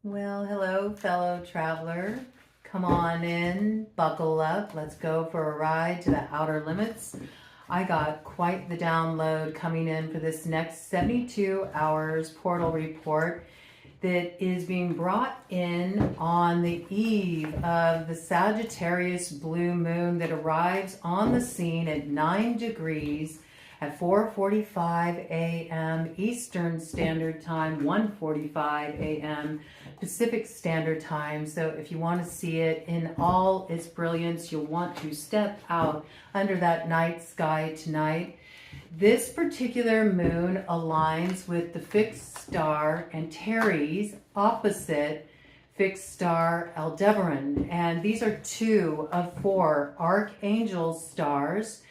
Well, hello, fellow traveler. Come on in, buckle up. Let's go for a ride to the outer limits. I got quite the download coming in for this next 72 hours portal report that is being brought in on the eve of the Sagittarius blue moon that arrives on the scene at 9 degrees at 4:45 a.m. Eastern Standard Time, 1:45 a.m. Pacific Standard Time. So if you want to see it in all its brilliance, you'll want to step out under that night sky tonight. This particular moon aligns with the fixed star Antares opposite fixed star Aldebaran. And these are two of four archangel stars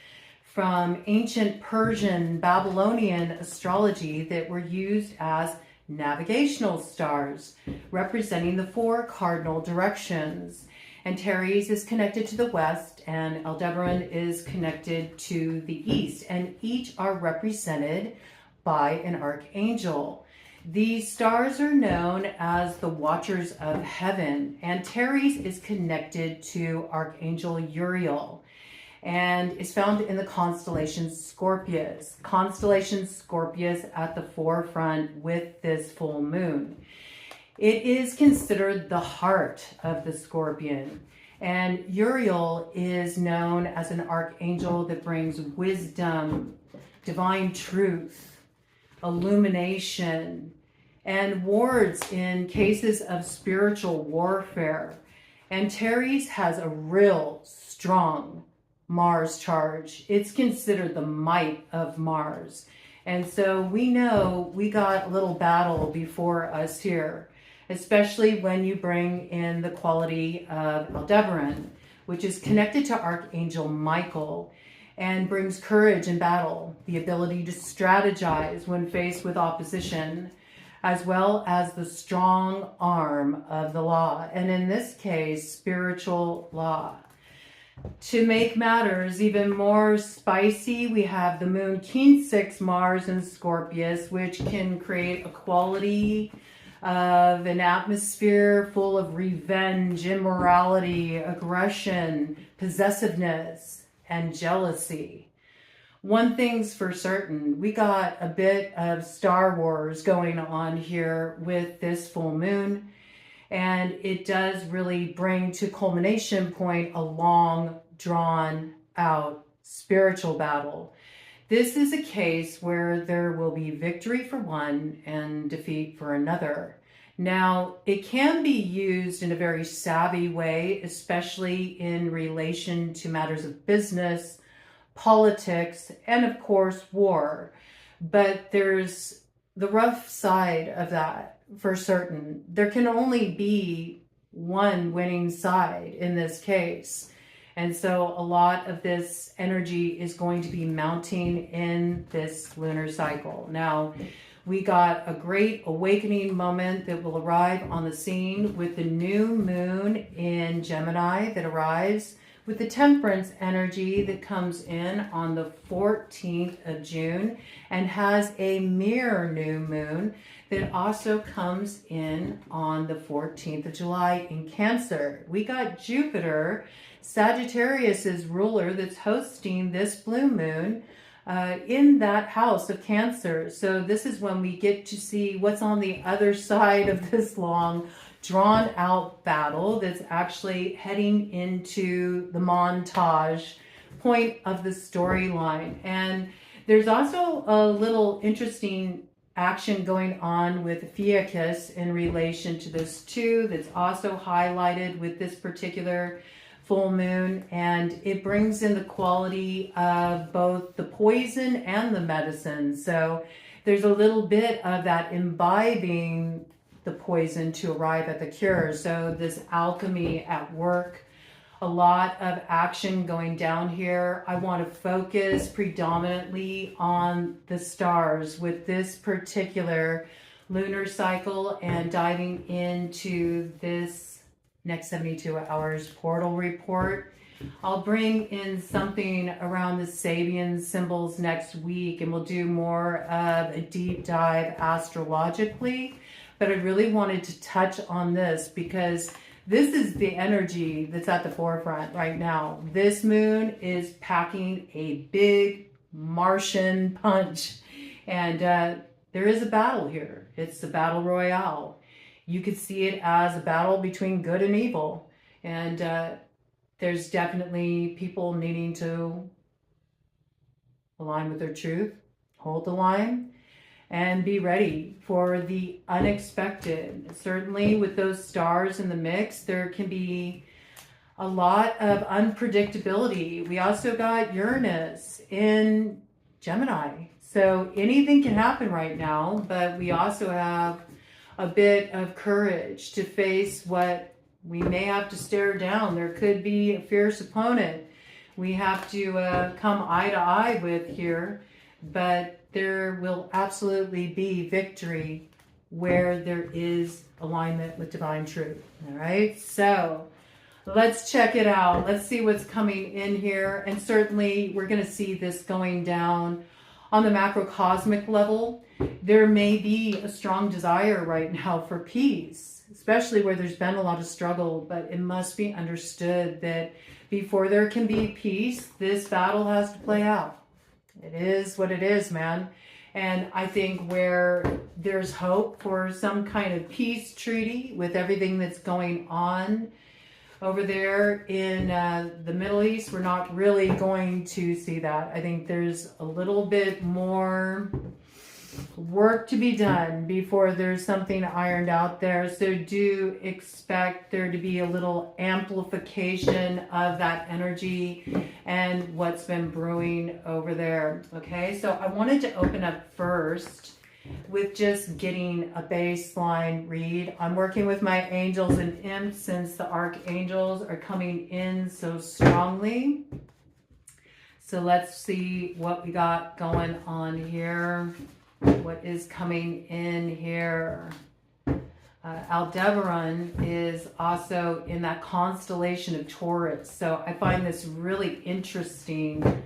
from ancient Persian, Babylonian astrology that were used as navigational stars, representing the four cardinal directions. Antares is connected to the west and Aldebaran is connected to the east, and each are represented by an archangel. These stars are known as the Watchers of Heaven. Antares is connected to Archangel Uriel and is found in the constellation Scorpius. Constellation Scorpius at the forefront with this full moon. It is considered the heart of the scorpion, and Uriel is known as an archangel that brings wisdom, divine truth, illumination, and wards in cases of spiritual warfare. Antares has a real strong Mars charge. It's considered the might of Mars. And so we know we got a little battle before us here, especially when you bring in the quality of Aldebaran, which is connected to Archangel Michael and brings courage in battle, the ability to strategize when faced with opposition, as well as the strong arm of the law, and in this case, spiritual law. To make matters even more spicy, we have the moon King 6 Mars in Scorpius, which can create a quality of an atmosphere full of revenge, immorality, aggression, possessiveness, and jealousy. One thing's for certain, we got a bit of Star Wars going on here with this full moon. And it does really bring to culmination point a long, drawn out spiritual battle. This is a case where there will be victory for one and defeat for another. Now, it can be used in a very savvy way, especially in relation to matters of business, politics, and of course, war. But there's the rough side of that. For certain, there can only be one winning side in this case. And so a lot of this energy is going to be mounting in this lunar cycle. Now, we got a great awakening moment that will arrive on the scene with the new moon in Gemini that arrives with the temperance energy that comes in on the 14th of June and has a mirror new moon that also comes in on the 14th of July in Cancer. We got Jupiter, Sagittarius's ruler, that's hosting this blue moon in that house of Cancer. So this is when we get to see what's on the other side of this long, drawn out battle that's actually heading into the montage point of the storyline. And there's also a little interesting action going on with Fiacus in relation to this too, that's also highlighted with this particular full moon, and it brings in the quality of both the poison and the medicine. So there's a little bit of that imbibing the poison to arrive at the cure. So this alchemy at work, a lot of action going down here. I want to focus predominantly on the stars with this particular lunar cycle and diving into this next 72 hours portal report. I'll bring in something around the Sabian symbols next week, and we'll do more of a deep dive astrologically. but I really wanted to touch on this because this is the energy that's at the forefront right now. This moon is packing a big Martian punch, and there is a battle here. It's the battle royale. You could see it as a battle between good and evil, and there's definitely people needing to align with their truth, hold the line, and be ready for the unexpected. Certainly with those stars in the mix, there can be a lot of unpredictability. We also got Uranus in Gemini. So anything can happen right now, but we also have a bit of courage to face what we may have to stare down. There could be a fierce opponent we have to come eye to eye with here, but there will absolutely be victory where there is alignment with divine truth. All right, so let's check it out. Let's see what's coming in here. And certainly we're going to see this going down on the macrocosmic level. There may be a strong desire right now for peace, especially where there's been a lot of struggle, but it must be understood that before there can be peace, this battle has to play out. It is what it is, man. And I think where there's hope for some kind of peace treaty with everything that's going on over there in the Middle East, we're not really going to see that. I think there's a little bit more work to be done before there's something ironed out there. So do expect there to be a little amplification of that energy and what's been brewing over there. Okay, so I wanted to open up first with just getting a baseline read. I'm working with my angels and imps since the archangels are coming in so strongly. So let's see what we got going on here. What is coming in here? Aldebaran is also in that constellation of Taurus. So I find this really interesting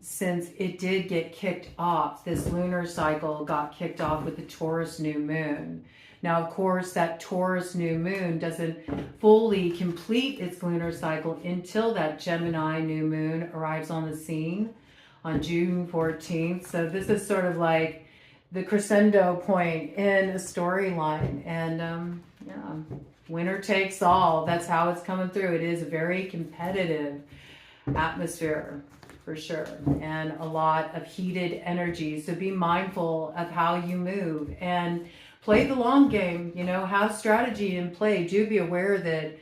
since it did get kicked off. This lunar cycle got kicked off with the Taurus new moon. Now, of course, that Taurus new moon doesn't fully complete its lunar cycle until that Gemini new moon arrives on the scene on June 14th. So this is sort of like the crescendo point in a storyline. And yeah, winner takes all. That's how it's coming through. It is a very competitive atmosphere for sure, and a lot of heated energy. So be mindful of how you move and play the long game. You know, have strategy in play. Do be aware that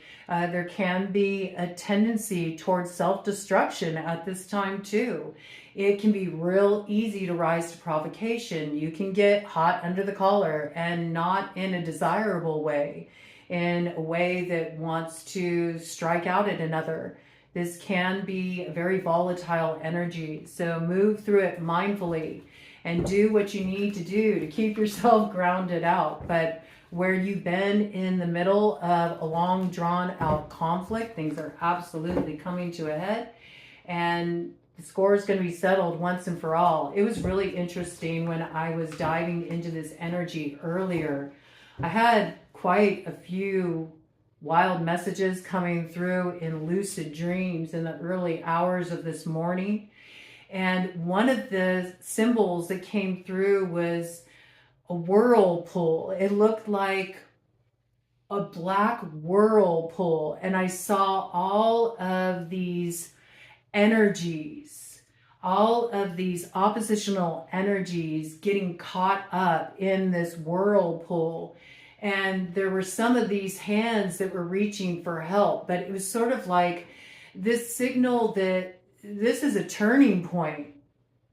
there can be a tendency towards self-destruction at this time too. It can be real easy to rise to provocation. You can get hot under the collar, and not in a desirable way, in a way that wants to strike out at another. This can be a very volatile energy. So move through it mindfully and do what you need to do to keep yourself grounded out. But where you've been in the middle of a long drawn out conflict, things are absolutely coming to a head, and the score is going to be settled once and for all. It was really interesting when I was diving into this energy earlier. I had quite a few wild messages coming through in lucid dreams in the early hours of this morning. And one of the symbols that came through was a whirlpool. It looked like a black whirlpool. And I saw all of these energies, all of these oppositional energies getting caught up in this whirlpool. And there were some of these hands that were reaching for help, but it was sort of like this signal that this is a turning point.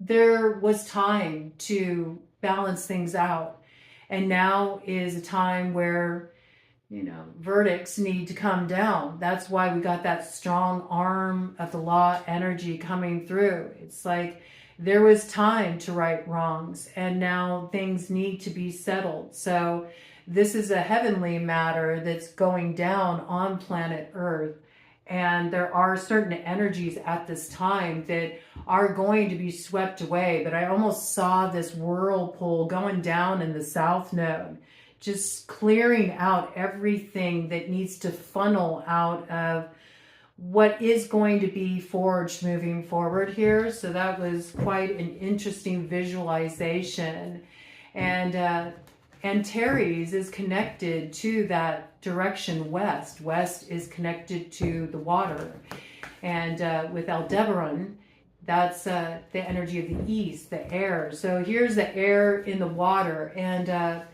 There was time to balance things out. And now is a time where, you know, verdicts need to come down. That's why we got that strong arm of the law energy coming through. It's like there was time to right wrongs, and now things need to be settled. So this is a heavenly matter that's going down on planet Earth. And there are certain energies at this time that are going to be swept away. But I almost saw this whirlpool going down in the South Node, just clearing out everything that needs to funnel out of what is going to be forged moving forward here. So that was quite an interesting visualization. And Terry's is connected to that direction west. West is connected to the water. And with Aldebaran, that's the energy of the east, the air. So here's the air in the water. And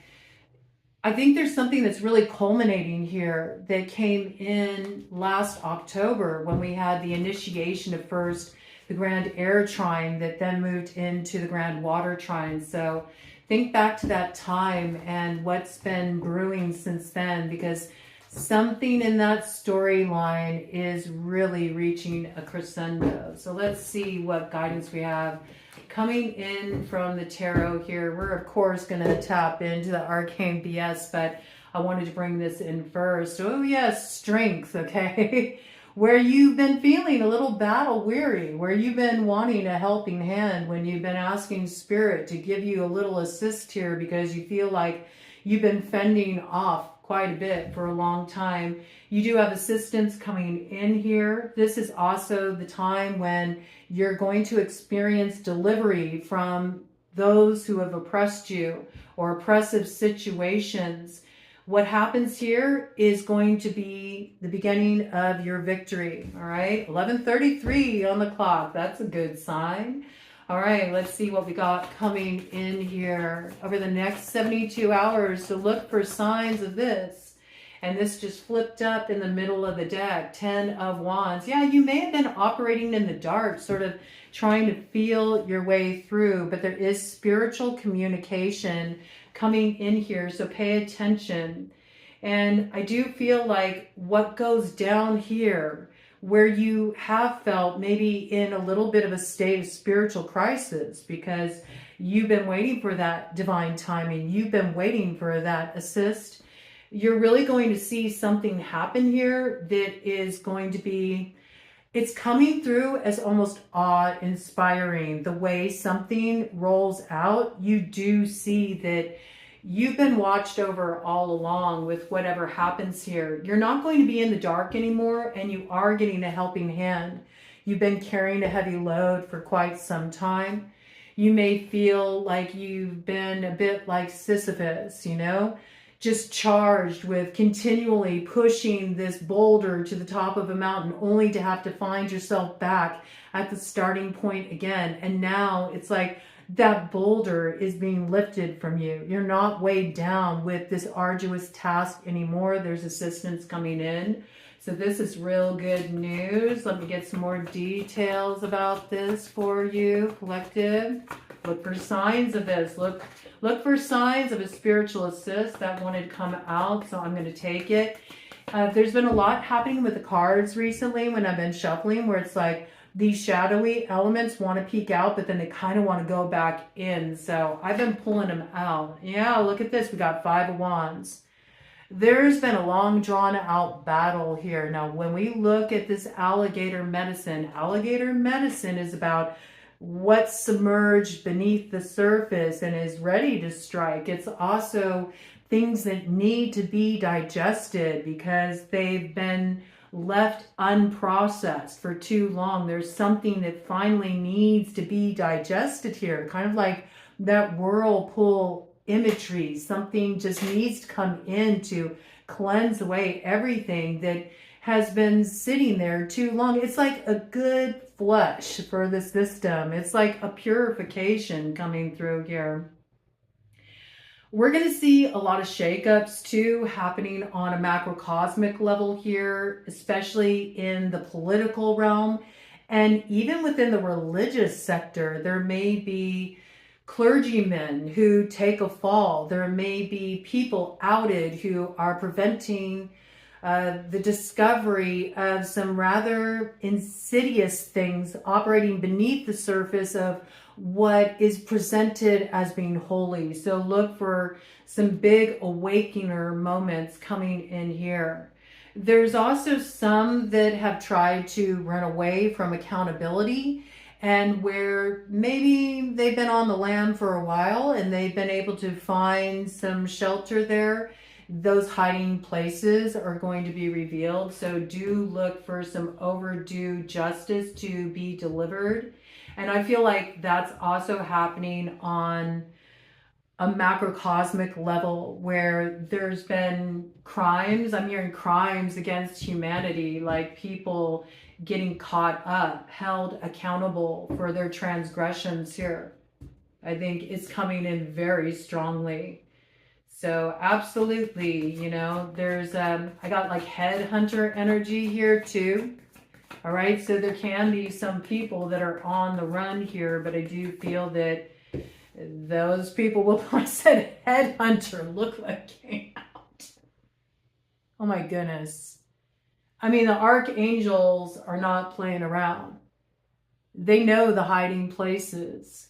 I think there's something that's really culminating here that came in last October when we had the initiation of first the Grand Air Trine that then moved into the Grand Water Trine. So think back to that time and what's been brewing since then, because something in that storyline is really reaching a crescendo. So let's see what guidance we have coming in from the tarot here. We're of course going to tap into the arcane BS, but I wanted to bring this in first. Oh yes, strength, okay? Where you've been feeling a little battle weary, where you've been wanting a helping hand, when you've been asking spirit to give you a little assist here because you feel like you've been fending off quite a bit for a long time. You do have assistance coming in here. This is also the time when you're going to experience delivery from those who have oppressed you or oppressive situations. What happens here is going to be the beginning of your victory. All right, 11:33 on the clock. That's a good sign. All right, let's see what we got coming in here over the next 72 hours. So look for signs of this. And this just flipped up in the middle of the deck, 10 of Wands. Yeah, you may have been operating in the dark, sort of trying to feel your way through, but there is spiritual communication coming in here, so pay attention. And I do feel like what goes down here, where you have felt maybe in a little bit of a state of spiritual crisis because you've been waiting for that divine timing, you've been waiting for that assist, you're really going to see something happen here that is going to be, it's coming through as almost awe-inspiring. The way something rolls out, you do see that you've been watched over all along with whatever happens here. You're not going to be in the dark anymore, and you are getting a helping hand. You've been carrying a heavy load for quite some time. You may feel like you've been a bit like Sisyphus, you know, just charged with continually pushing this boulder to the top of a mountain only to have to find yourself back at the starting point again. And now it's like that boulder is being lifted from you. You're not weighed down with this arduous task anymore. There's assistance coming in. So this is real good news. Let me get some more details about this for you, collective. Look for signs of this. Look for signs of a spiritual assist. That one had come out, so I'm going to take it. There's been a lot happening with the cards recently when I've been shuffling, where it's like these shadowy elements want to peek out, but then they kind of want to go back in. So I've been pulling them out. Yeah, look at this. We got 5 of Wands. There's been a long drawn out battle here. Now, when we look at this alligator medicine is about what's submerged beneath the surface and is ready to strike. It's also things that need to be digested because they've been left unprocessed for too long. There's something that finally needs to be digested here, kind of like that whirlpool imagery. Something just needs to come in to cleanse away everything that has been sitting there too long. It's like a good flush for the system. It's like a purification coming through here. We're going to see a lot of shakeups too happening on a macrocosmic level here, especially in the political realm. And even within the religious sector, there may be clergymen who take a fall. There may be people outed who are preventing the discovery of some rather insidious things operating beneath the surface of what is presented as being holy. So look for some big awakener moments coming in here. There's also some that have tried to run away from accountability and where maybe they've been on the land for a while and they've been able to find some shelter there. Those hiding places are going to be revealed. So do look for some overdue justice to be delivered. And I feel like that's also happening on a macrocosmic level where there's been crimes. I'm hearing crimes against humanity, like people getting caught up, held accountable for their transgressions here. I think it's coming in very strongly. So absolutely, you know, there's, I got like headhunter energy here too. All right, so there can be some people that are on the run here, but I do feel that those people will, I said headhunter, look what came out. Oh my goodness. I mean, the archangels are not playing around. They know the hiding places.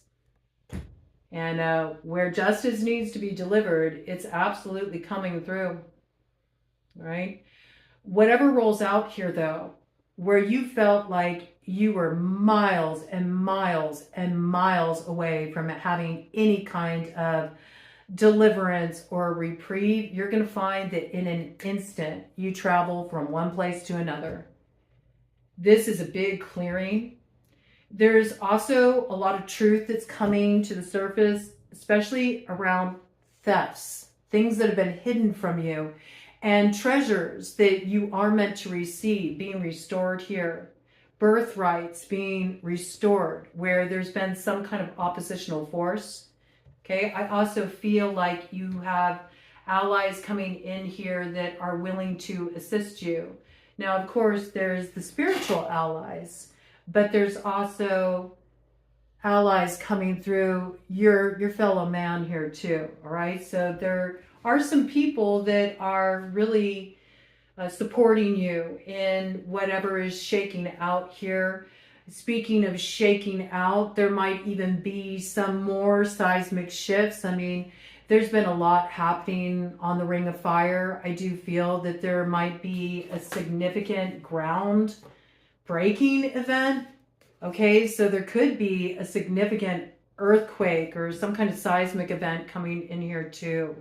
And where justice needs to be delivered, it's absolutely coming through. Right? Whatever rolls out here, though, where you felt like you were miles and miles and miles away from having any kind of deliverance or reprieve, you're going to find that in an instant you travel from one place to another. This is a big clearing. There's also a lot of truth that's coming to the surface, especially around thefts, things that have been hidden from you, and treasures that you are meant to receive being restored here. Birthrights being restored where there's been some kind of oppositional force. Okay, I also feel like you have allies coming in here that are willing to assist you. Now, of course, there's the spiritual allies, but there's also allies coming through your fellow man here too. All right, so there are some people that are really supporting you in whatever is shaking out here. Speaking of shaking out, there might even be some more seismic shifts. I mean, there's been a lot happening on the Ring of Fire. I do feel that there might be a significant ground breaking event. Okay, so there could be a significant earthquake or some kind of seismic event coming in here too.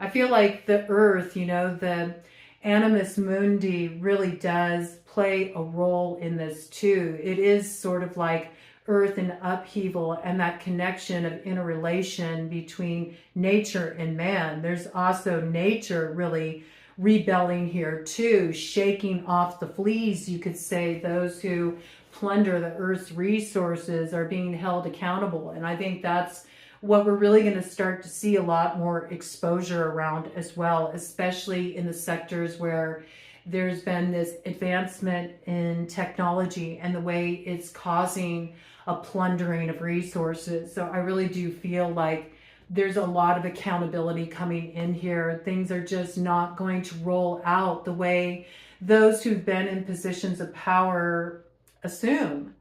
I feel like the earth, you know, the Animus Mundi really does play a role in this too. It is sort of like earth in upheaval and that connection of interrelation between nature and man. There's also nature really rebelling here too, shaking off the fleas, you could say. Those who plunder the earth's resources are being held accountable. And I think that's what we're really going to start to see a lot more exposure around as well, especially in the sectors where there's been this advancement in technology and the way it's causing a plundering of resources. So I really do feel like there's a lot of accountability coming in here. Things are just not going to roll out the way those who've been in positions of power assume.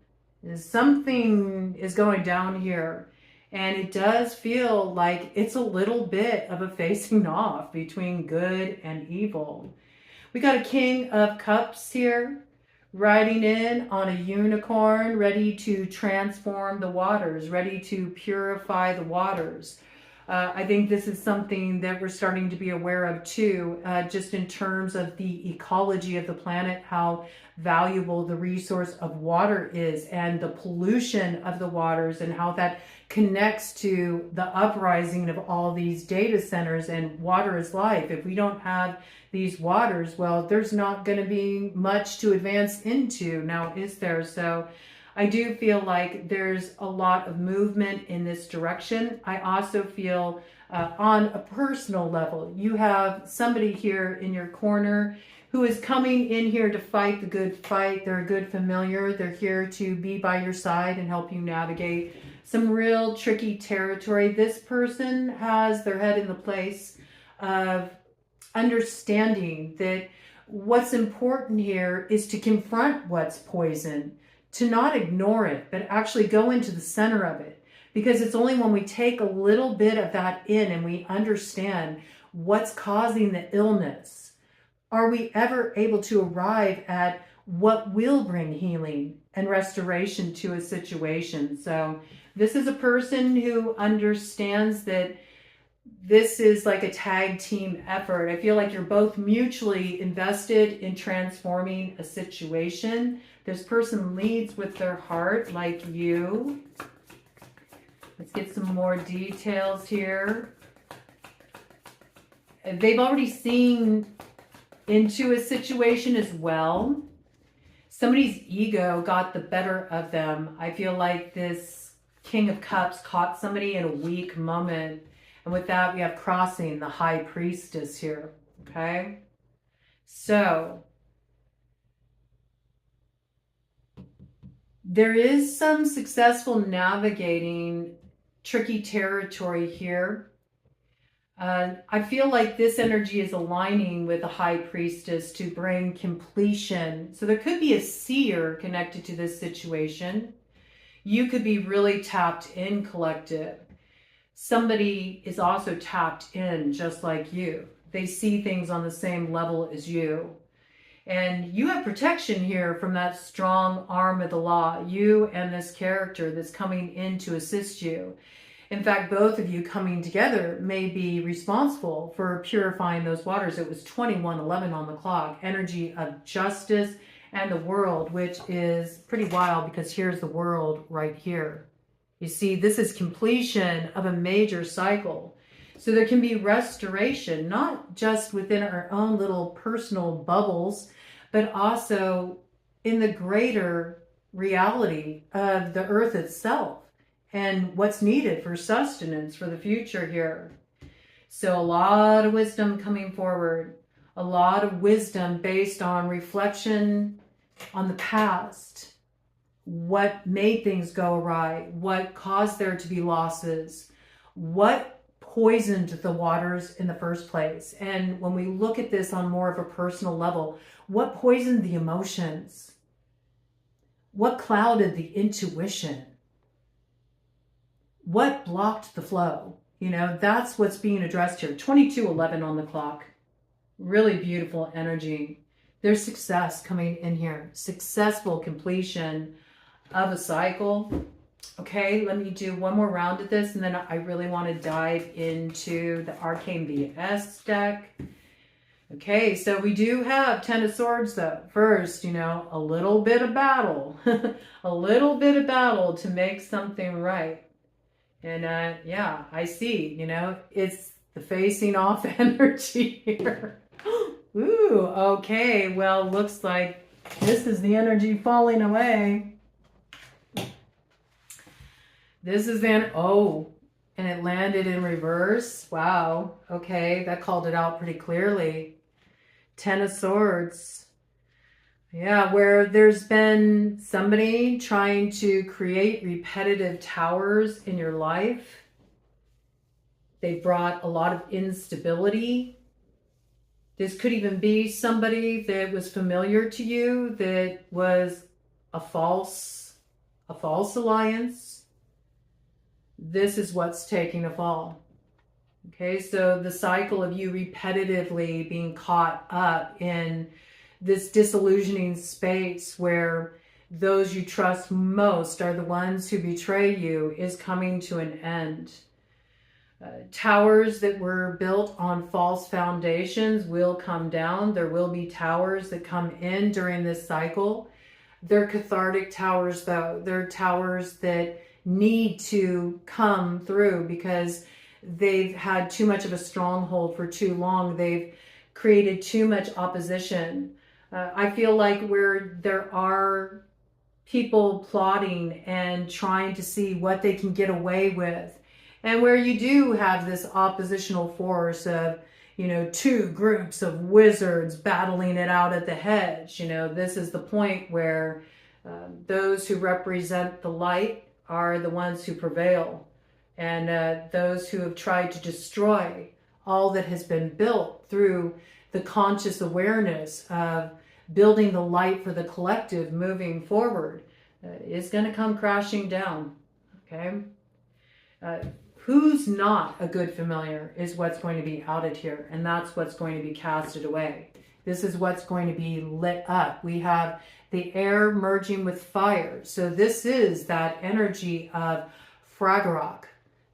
Something is going down here. And it does feel like it's a little bit of a facing off between good and evil. We got a King of Cups here, riding in on a unicorn, ready to transform the waters, ready to purify the waters. I think this is something that we're starting to be aware of too, just in terms of the ecology of the planet, how valuable the resource of water is and the pollution of the waters and how that connects to the uprising of all these data centers. And water is life. If we don't have these waters, well, there's not going to be much to advance into now, is there? So I do feel like there's a lot of movement in this direction. I also feel on a personal level, you have somebody here in your corner who is coming in here to fight the good fight. They're a good familiar. They're here to be by your side and help you navigate some real tricky territory. This person has their head in the place of understanding that what's important here is to confront what's poison, to not ignore it, but actually go into the center of it. Because it's only when we take a little bit of that in and we understand what's causing the illness, are we ever able to arrive at what will bring healing and restoration to a situation. So this is a person who understands that this is like a tag team effort. I feel like you're both mutually invested in transforming a situation. This person leads with their heart like you. Let's get some more details here. They've already seen into a situation as well. Somebody's ego got the better of them. I feel like this King of Cups caught somebody in a weak moment. And with that, we have crossing the High Priestess here. Okay? So there is some successful navigating tricky territory here. I feel like this energy is aligning with the High Priestess to bring completion. So there could be a seer connected to this situation. You could be really tapped in, collective. Somebody is also tapped in just like you. They see things on the same level as you. And you have protection here from that strong arm of the law. You and this character that's coming in to assist you. In fact, both of you coming together may be responsible for purifying those waters. It was 21:11 on the clock. Energy of justice and the world, which is pretty wild because here's the world right here. You see, this is completion of a major cycle. So there can be restoration, not just within our own little personal bubbles, but also in the greater reality of the earth itself. And what's needed for sustenance for the future here. So a lot of wisdom coming forward. A lot of wisdom based on reflection on the past. What made things go awry? What caused there to be losses? What poisoned the waters in the first place? And when we look at this on more of a personal level, what poisoned the emotions? What clouded the intuition? What blocked the flow? You know, that's what's being addressed here. 22:11 on the clock. Really beautiful energy. There's success coming in here. Successful completion of a cycle. Okay, let me do one more round of this, and then I really want to dive into the Arcane BS deck. Okay, so we do have Ten of Swords though. First, you know, a little bit of battle. A little bit of battle to make something right. And yeah, I see, you know, it's the facing off energy here. Ooh, okay, well, looks like this is the energy falling away. This is oh, and it landed in reverse. Wow, okay, that called it out pretty clearly. Ten of Swords. Yeah, where there's been somebody trying to create repetitive towers in your life. They brought a lot of instability. This could even be somebody that was familiar to you that was a false alliance. This is what's taking a fall. Okay, so the cycle of you repetitively being caught up in this disillusioning space where those you trust most are the ones who betray you is coming to an end. Towers that were built on false foundations will come down. There will be towers that come in during this cycle. They're cathartic towers though. They're towers that need to come through because they've had too much of a stronghold for too long. They've created too much opposition. I feel like where there are people plotting and trying to see what they can get away with, and where you do have this oppositional force of, you know, two groups of wizards battling it out at the hedge. You know, this is the point where those who represent the light are the ones who prevail, and those who have tried to destroy all that has been built through the conscious awareness of building the light for the collective moving forward is going to come crashing down. Okay, who's not a good familiar is what's going to be outed here, and that's what's going to be casted away. This is what's going to be lit up. We have the air merging with fire. So this is that energy of Fragarok,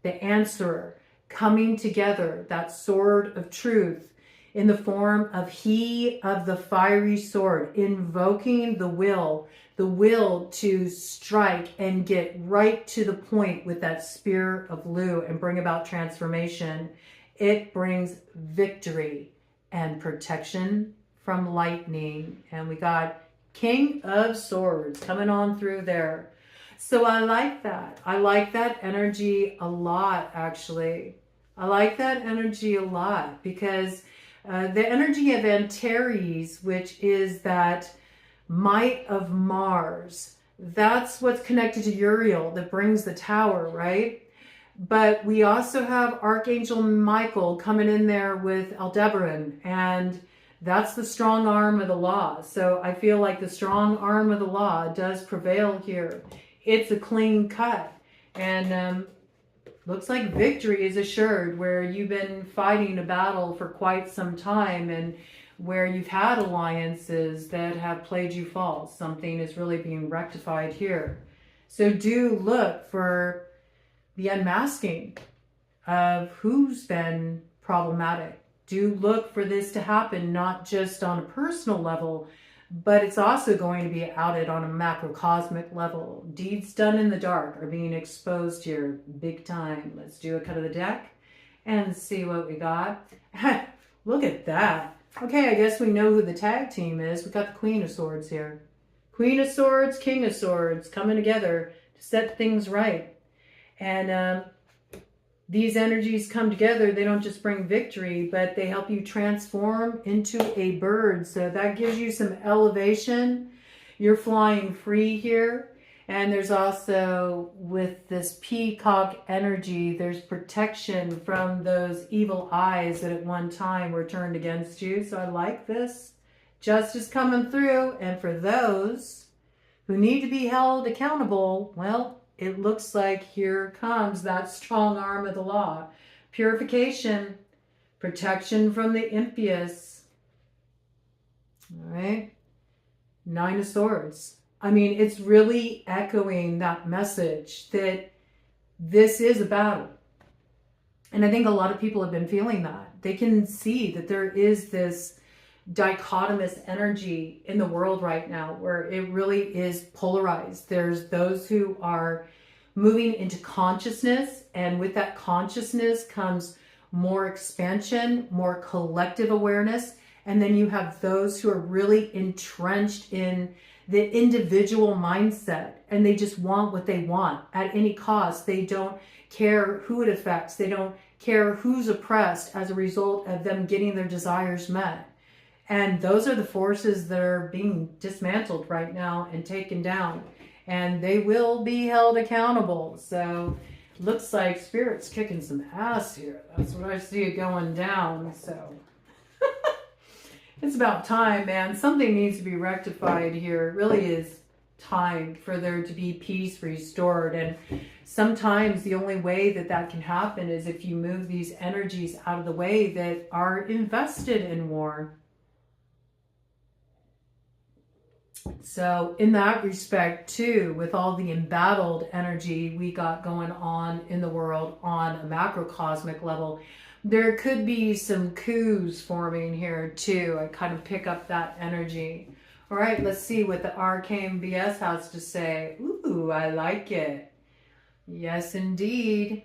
the answerer, coming together, that sword of truth in the form of he of the fiery sword, invoking the will to strike and get right to the point with that spear of Lu and bring about transformation. It brings victory and protection from lightning. And we got King of Swords coming on through there. So I like that. I like that energy a lot, actually. I like that energy a lot because the energy of Antares, which is that might of Mars, that's what's connected to Uriel that brings the tower, right? But we also have Archangel Michael coming in there with Aldebaran, and that's the strong arm of the law. So I feel like the strong arm of the law does prevail here. It's a clean cut, and looks like victory is assured where you've been fighting a battle for quite some time and where you've had alliances that have played you false. Something is really being rectified here. So do look for the unmasking of who's been problematic. Do look for this to happen, not just on a personal level, but it's also going to be outed on a macrocosmic level. Deeds done in the dark are being exposed here big time. Let's do a cut of the deck and see what we got. Look at that. Okay, I guess we know who the tag team is. We got the Queen of Swords here. Queen of Swords, King of Swords coming together to set things right. And these energies come together. They don't just bring victory, but they help you transform into a bird. So that gives you some elevation. You're flying free here. And there's also, with this peacock energy, there's protection from those evil eyes that at one time were turned against you. So I like this. Justice coming through. And for those who need to be held accountable, well, it looks like here comes that strong arm of the law. Purification, protection from the impious. All right. Nine of Swords. I mean, it's really echoing that message that this is a battle. And I think a lot of people have been feeling that. They can see that there is this dichotomous energy in the world right now where it really is polarized. There's those who are moving into consciousness, and with that consciousness comes more expansion, more collective awareness. And then you have those who are really entrenched in the individual mindset, and they just want what they want at any cost. They don't care who it affects. They don't care who's oppressed as a result of them getting their desires met. And those are the forces that are being dismantled right now and taken down, and they will be held accountable. So looks like Spirit's kicking some ass here. That's what I see it going down. So it's about time, man. Something needs to be rectified here. It really is time for there to be peace restored. And sometimes the only way that that can happen is if you move these energies out of the way that are invested in war. So in that respect too, with all the embattled energy we got going on in the world on a macrocosmic level, there could be some coups forming here too. I kind of pick up that energy. All right, let's see what the Arcane BS has to say. Ooh, I like it. Yes, indeed.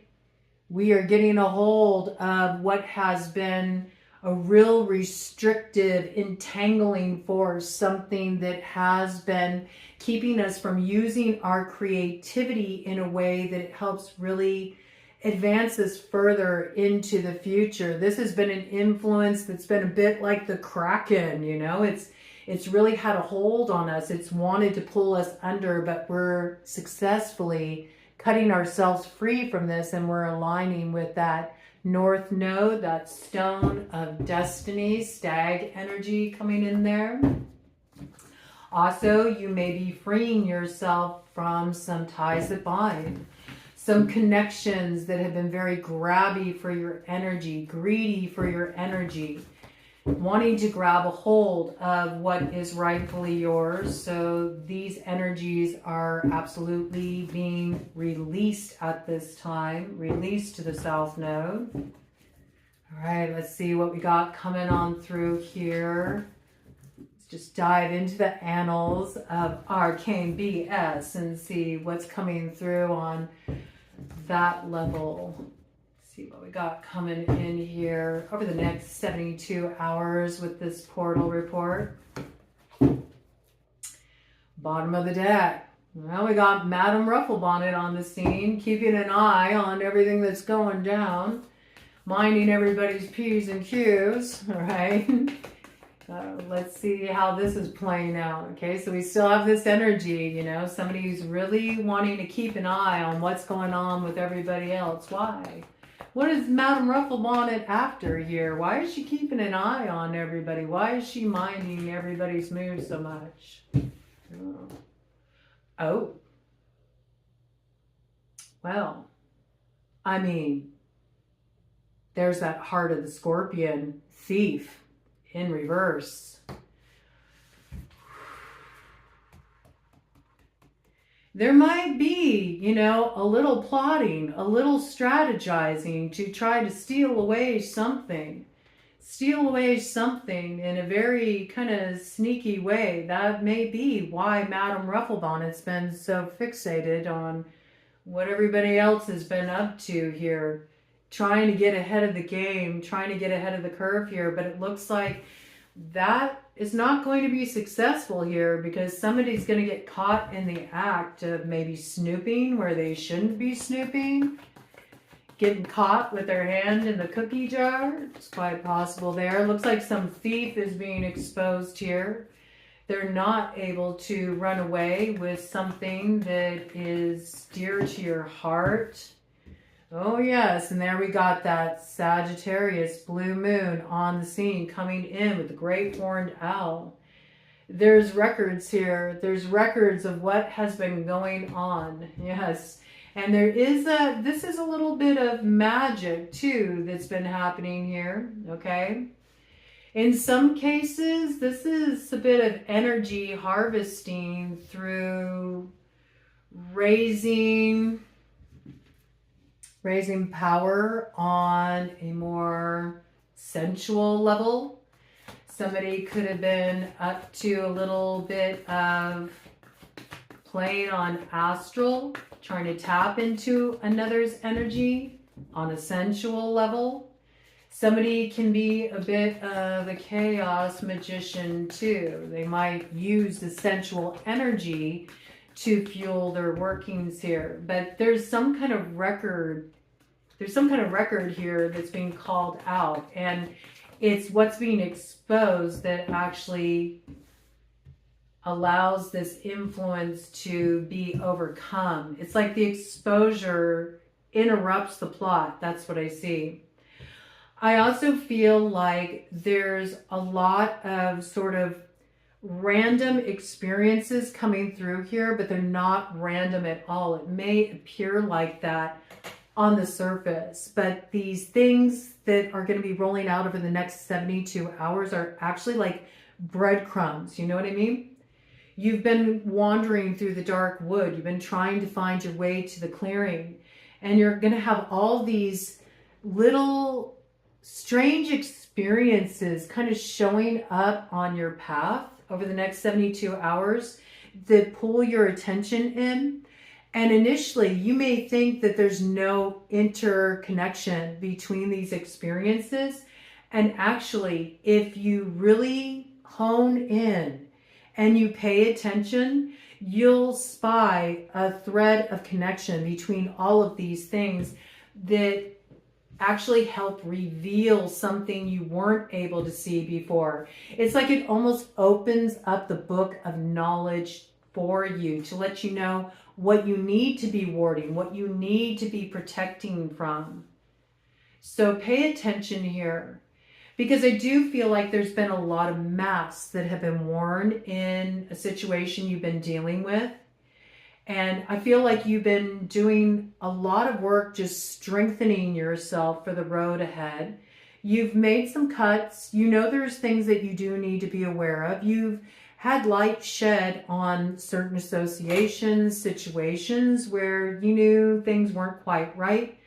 We are getting a hold of what has been a real restrictive, entangling force, something that has been keeping us from using our creativity in a way that it helps really advance us further into the future. This has been an influence that's been a bit like the Kraken, you know, it's really had a hold on us. It's wanted to pull us under, but we're successfully cutting ourselves free from this, and we're aligning with that North Node, that stone of destiny, stag energy coming in there. Also, you may be freeing yourself from some ties that bind, some connections that have been very grabby for your energy, greedy for your energy. wanting to grab a hold of what is rightfully yours. So these energies are absolutely being released at this time, released to the South Node. All right, let's see what we got coming on through here. Let's just dive into the annals of Arcane BS and see what's coming through on that level. See what we got coming in here over the next 72 hours with this portal report. Bottom of the deck. Well, we got Madame Rufflebonnet on the scene, keeping an eye on everything that's going down, minding everybody's P's and Q's, all right? Let's see how this is playing out, okay? So we still have this energy, you know, somebody who's really wanting to keep an eye on what's going on with everybody else. Why? What is Madame Rufflebonnet after here? Why is she keeping an eye on everybody? Why is she minding everybody's mood so much? Oh. Well, I mean, there's that heart of the Scorpion thief in reverse. There might be, you know, a little plotting, a little strategizing to try to steal away something in a very kind of sneaky way. That may be why Madame Rufflebonnet's been so fixated on what everybody else has been up to here, trying to get ahead of the game, trying to get ahead of the curve here. But it looks like that is not going to be successful here, because somebody's going to get caught in the act of maybe snooping where they shouldn't be snooping, getting caught with their hand in the cookie jar. It's quite possible there. Looks like some thief is being exposed here. They're not able to run away with something that is dear to your heart. Oh yes, and there we got that Sagittarius blue moon on the scene coming in with the great horned owl. There's records here. There's records of what has been going on. Yes. And there is this is a little bit of magic too that's been happening here. Okay. In some cases, this is a bit of energy harvesting through raising power on a more sensual level. Somebody could have been up to a little bit of playing on astral, trying to tap into another's energy on a sensual level. Somebody can be a bit of a chaos magician too. They might use the sensual energy to fuel their workings here. But there's some kind of record. There's some kind of record here that's being called out, and it's what's being exposed that actually allows this influence to be overcome. It's like the exposure interrupts the plot. That's what I see. I also feel like there's a lot of sort of random experiences coming through here, but they're not random at all. It may appear like that on the surface, but these things that are going to be rolling out over the next 72 hours are actually like breadcrumbs. You know what I mean? You've been wandering through the dark wood. You've been trying to find your way to the clearing, and you're going to have all these little strange experiences kind of showing up on your path over the next 72 hours that pull your attention in. And initially, you may think that there's no interconnection between these experiences. And actually, if you really hone in and you pay attention, you'll spy a thread of connection between all of these things that actually help reveal something you weren't able to see before. It's like it almost opens up the book of knowledge for you to let you know what you need to be warding, what you need to be protecting from. So pay attention here, because I do feel like there's been a lot of masks that have been worn in a situation you've been dealing with. And I feel like you've been doing a lot of work just strengthening yourself for the road ahead. You've made some cuts. You know there's things that you do need to be aware of. You've had light shed on certain associations, situations where you knew things weren't quite right.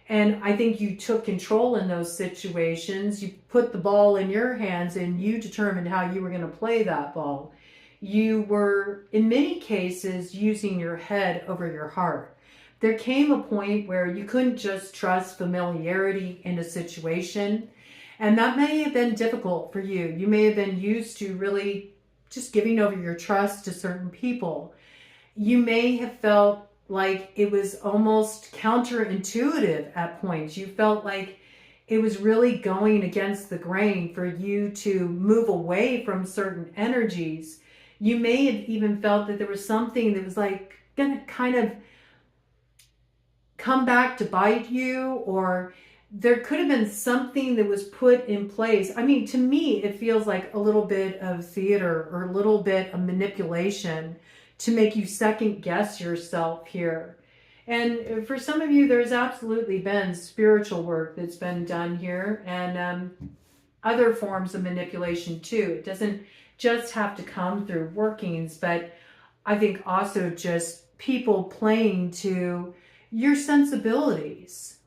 And I think you took control in those situations. You put the ball in your hands and you determined how you were going to play that ball. You were, in many cases, using your head over your heart. There came a point where you couldn't just trust familiarity in a situation. And that may have been difficult for you. You may have been used to really just giving over your trust to certain people. You may have felt like it was almost counterintuitive at points. You felt like it was really going against the grain for you to move away from certain energies. You may have even felt that there was something that was like going to kind of come back to bite you, or there could have been something that was put in place. I mean, to me, it feels like a little bit of theater or a little bit of manipulation to make you second guess yourself here. And for some of you, there's absolutely been spiritual work that's been done here, and other forms of manipulation too. It doesn't just have to come through workings, but I think also just people playing to your sensibilities,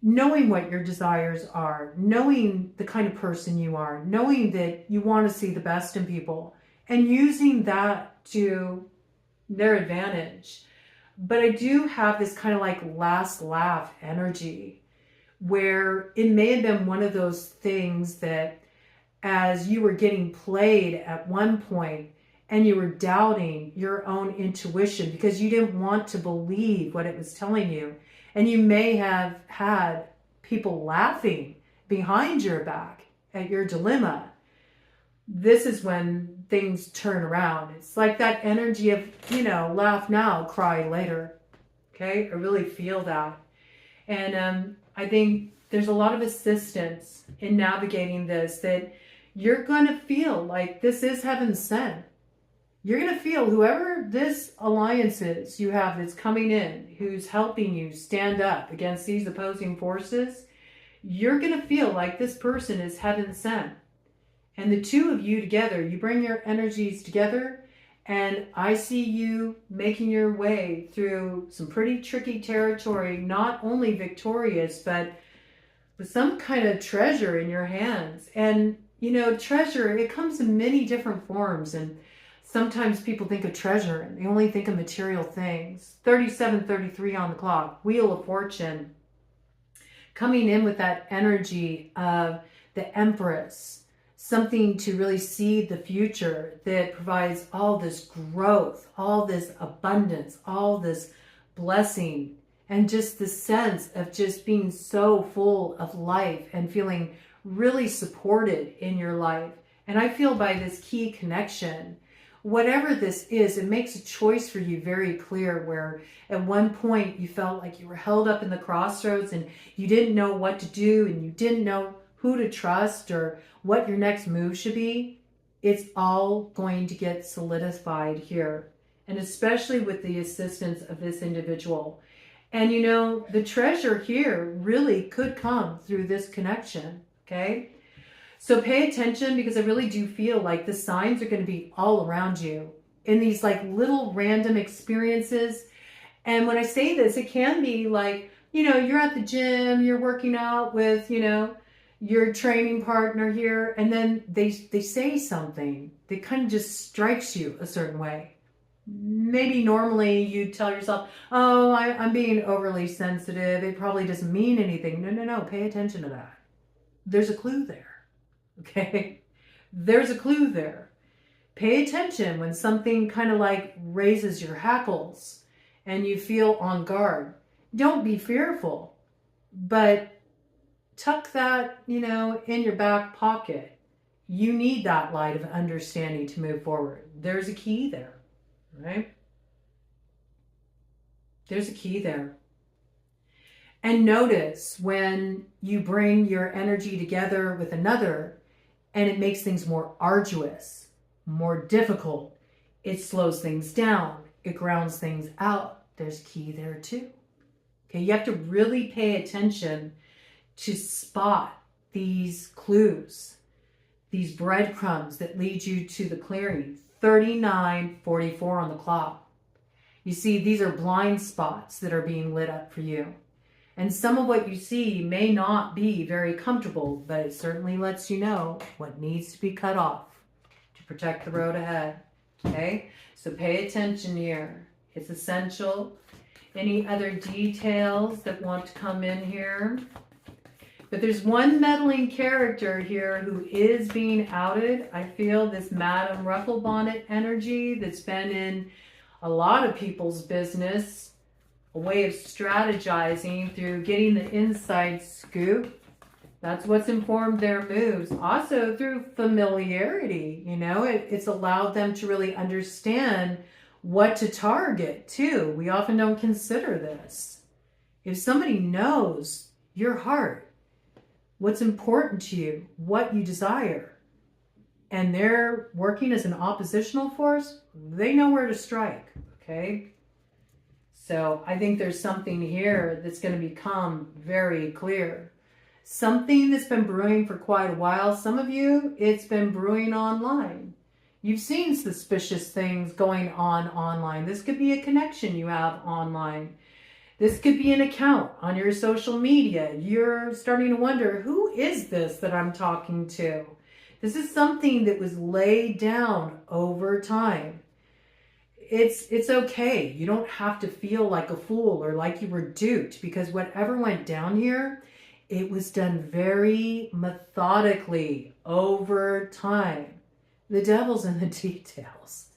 knowing what your desires are, knowing the kind of person you are, knowing that you want to see the best in people, and using that to their advantage. But I do have this kind of like last laugh energy where it may have been one of those things that as you were getting played at one point and you were doubting your own intuition because you didn't want to believe what it was telling you, and you may have had people laughing behind your back at your dilemma, this is when things turn around. It's like that energy of, laugh now, cry later. Okay, I really feel that. And I think there's a lot of assistance in navigating this, that you're going to feel like this is heaven sent. You're going to feel whoever this alliance is you have that's coming in, who's helping you stand up against these opposing forces, you're going to feel like this person is heaven sent. And the two of you together, you bring your energies together, and I see you making your way through some pretty tricky territory, not only victorious, but with some kind of treasure in your hands. And, treasure, it comes in many different forms. And sometimes people think of treasure and they only think of material things. 37:33 on the clock, Wheel of Fortune, coming in with that energy of the Empress, something to really see the future that provides all this growth, all this abundance, all this blessing, and just the sense of just being so full of life and feeling really supported in your life. And I feel by this key connection, whatever this is, it makes a choice for you very clear, where at one point you felt like you were held up in the crossroads and you didn't know what to do and you didn't know who to trust or what your next move should be. It's all going to get solidified here, and especially with the assistance of this individual. And the treasure here really could come through this connection, okay? So pay attention, because I really do feel like the signs are going to be all around you in these like little random experiences. And when I say this, it can be like, you're at the gym, you're working out with, your training partner here, and then they say something that kind of just strikes you a certain way. Maybe normally you tell yourself, oh, I'm being overly sensitive, it probably doesn't mean anything. No, pay attention to that. There's a clue there, okay? There's a clue there. Pay attention when something kind of like raises your hackles and you feel on guard. Don't be fearful, but tuck that, in your back pocket. You need that light of understanding to move forward. There's a key there, right? There's a key there. And notice when you bring your energy together with another and it makes things more arduous, more difficult. It slows things down. It grounds things out. There's a key there too. Okay, you have to really pay attention to spot these clues, these breadcrumbs that lead you to the clearing. 39:44 on the clock. You see, these are blind spots that are being lit up for you. And some of what you see may not be very comfortable, but it certainly lets you know what needs to be cut off to protect the road ahead. Okay? So pay attention here. It's essential. Any other details that want to come in here? But there's one meddling character here who is being outed. I feel this Madame Rufflebonnet energy that's been in a lot of people's business, a way of strategizing through getting the inside scoop. That's what's informed their moves. Also through familiarity, you know, it's allowed them to really understand what to target too. We often don't consider this. If somebody knows your heart, what's important to you, what you desire, and they're working as an oppositional force, they know where to strike, okay? So I think there's something here that's going to become very clear. Something that's been brewing for quite a while. Some of you, it's been brewing online. You've seen suspicious things going on online. This could be a connection you have online. This could be an account on your social media. You're starting to wonder, who is this that I'm talking to? This is something that was laid down over time. It's okay. You don't have to feel like a fool or like you were duped, because whatever went down here, it was done very methodically over time. The devil's in the details.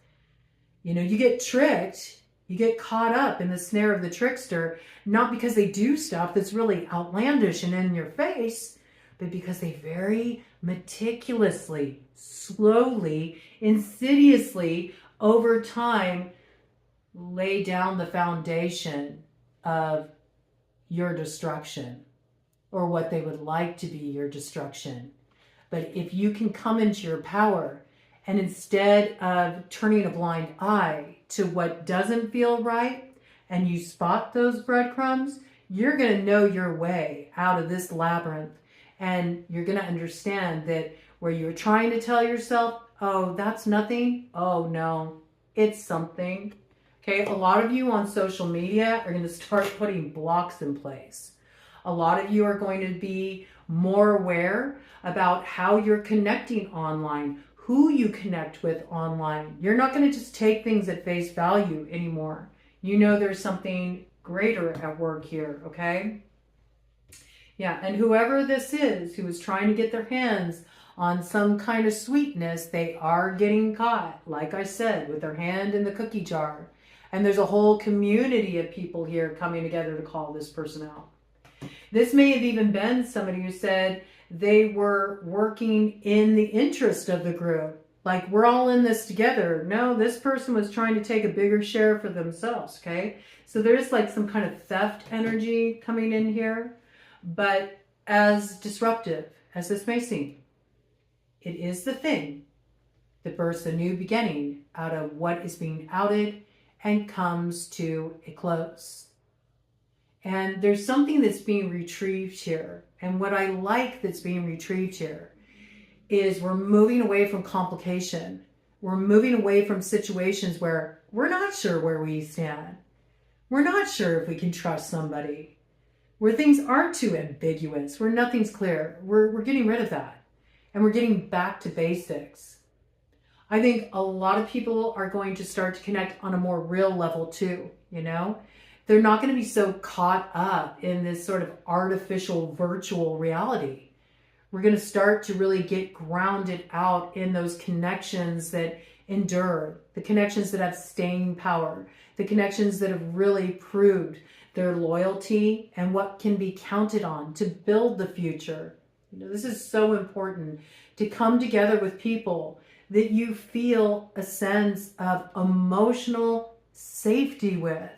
You know, you get tricked. You get caught up in the snare of the trickster, not because they do stuff that's really outlandish and in your face, but because they very meticulously, slowly, insidiously, over time, lay down the foundation of your destruction, or what they would like to be your destruction. But if you can come into your power, and instead of turning a blind eye to what doesn't feel right, and you spot those breadcrumbs, you're going to know your way out of this labyrinth. And you're going to understand that where you're trying to tell yourself, oh, that's nothing. Oh, no, it's something. Okay, a lot of you on social media are going to start putting blocks in place. A lot of you are going to be more aware about how you're connecting online, who you connect with online. You're not going to just take things at face value anymore. You know there's something greater at work here, okay? Yeah, and whoever this is who is trying to get their hands on some kind of sweetness, they are getting caught, like I said, with their hand in the cookie jar. And there's a whole community of people here coming together to call this person out. This may have even been somebody who said they were working in the interest of the group. Like, we're all in this together. No, this person was trying to take a bigger share for themselves, okay? So there's like some kind of theft energy coming in here. But as disruptive as this may seem, it is the thing that births a new beginning out of what is being outed and comes to a close. And there's something that's being retrieved here. And what I like that's being retrieved here is we're moving away from complication. We're moving away from situations where we're not sure where we stand. We're not sure if we can trust somebody. Where things aren't too ambiguous, where nothing's clear. We're getting rid of that. And we're getting back to basics. I think a lot of people are going to start to connect on a more real level too, you know? They're not going to be so caught up in this sort of artificial virtual reality. We're going to start to really get grounded out in those connections that endure, the connections that have staying power, the connections that have really proved their loyalty and what can be counted on to build the future. You know, this is so important, to come together with people that you feel a sense of emotional safety with.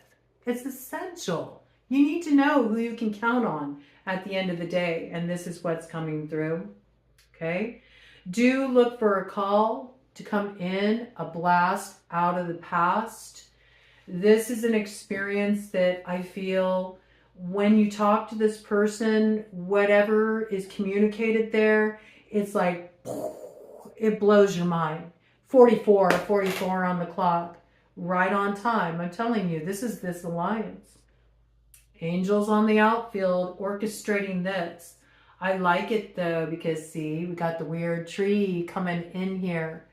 It's essential. You need to know who you can count on at the end of the day, and this is what's coming through, okay? Do look for a call to come in, a blast out of the past. This is an experience that I feel when you talk to this person, whatever is communicated there, it's like, it blows your mind. 44 on the clock, right on time. I'm telling you, this is this alliance. Angels on the outfield orchestrating this. I like it though, because see, we got the weird tree coming in here.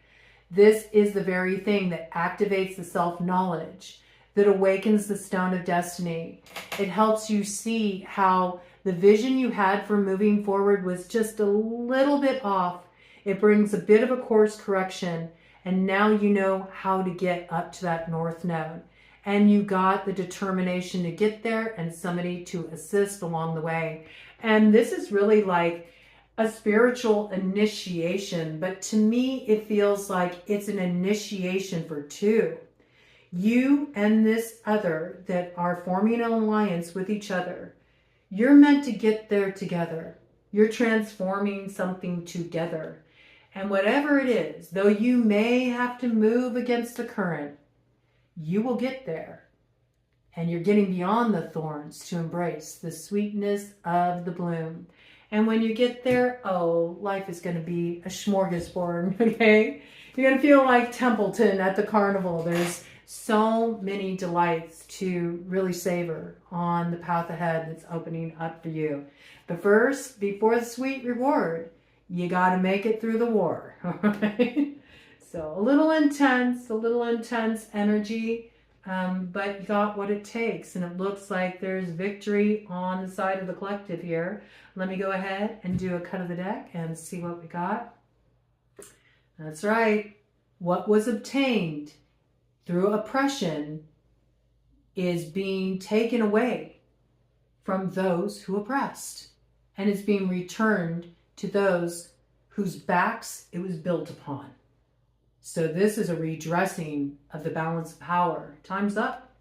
This is the very thing that activates the self-knowledge, that awakens the stone of destiny. It helps you see how the vision you had for moving forward was just a little bit off. It brings a bit of a course correction, and now you know how to get up to that north node. And you got the determination to get there and somebody to assist along the way. And this is really like a spiritual initiation, but to me, it feels like it's an initiation for two. You and this other that are forming an alliance with each other, you're meant to get there together. You're transforming something together. And whatever it is, though you may have to move against the current, you will get there. And you're getting beyond the thorns to embrace the sweetness of the bloom. And when you get there, oh, life is going to be a smorgasbord, okay? You're going to feel like Templeton at the carnival. There's so many delights to really savor on the path ahead that's opening up for you. But first, before the sweet reward, you got to make it through the war, all right? So a little intense energy, but you got what it takes. And it looks like there's victory on the side of the collective here. Let me go ahead and do a cut of the deck and see what we got. That's right. What was obtained through oppression is being taken away from those who oppressed, and it's being returned to those whose backs it was built upon. So this is a redressing of the balance of power. Time's up.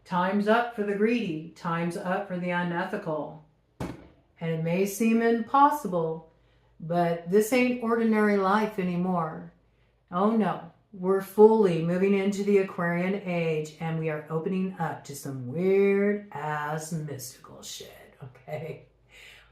Time's up for the greedy. Time's up for the unethical. And it may seem impossible, but this ain't ordinary life anymore. Oh no, we're fully moving into the Aquarian age, and we are opening up to some weird ass mystical shit, okay?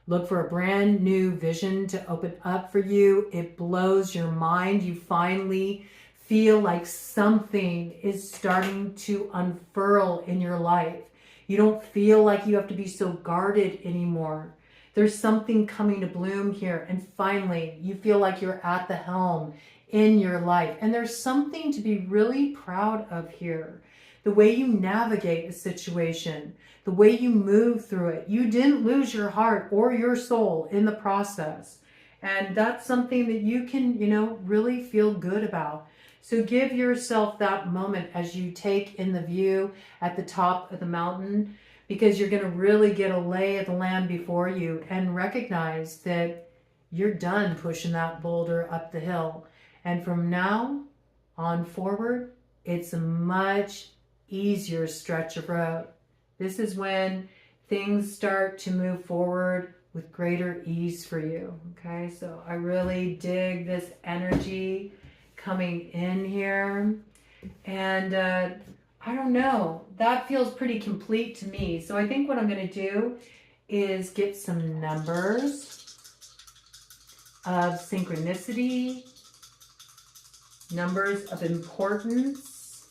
Look for a brand new vision to open up for you. It blows your mind. You finally feel like something is starting to unfurl in your life. You don't feel like you have to be so guarded anymore. There's something coming to bloom here. And finally, you feel like you're at the helm in your life. And there's something to be really proud of here. The way you navigate a situation, the way you move through it. You didn't lose your heart or your soul in the process. And that's something that you can, really feel good about. So give yourself that moment as you take in the view at the top of the mountain, because you're going to really get a lay of the land before you and recognize that you're done pushing that boulder up the hill. And from now on forward, it's a much easier stretch of road. This is when things start to move forward with greater ease for you. Okay, so I really dig this energy coming in here. And I don't know, that feels pretty complete to me. So I think what I'm going to do is get some numbers of synchronicity, numbers of importance,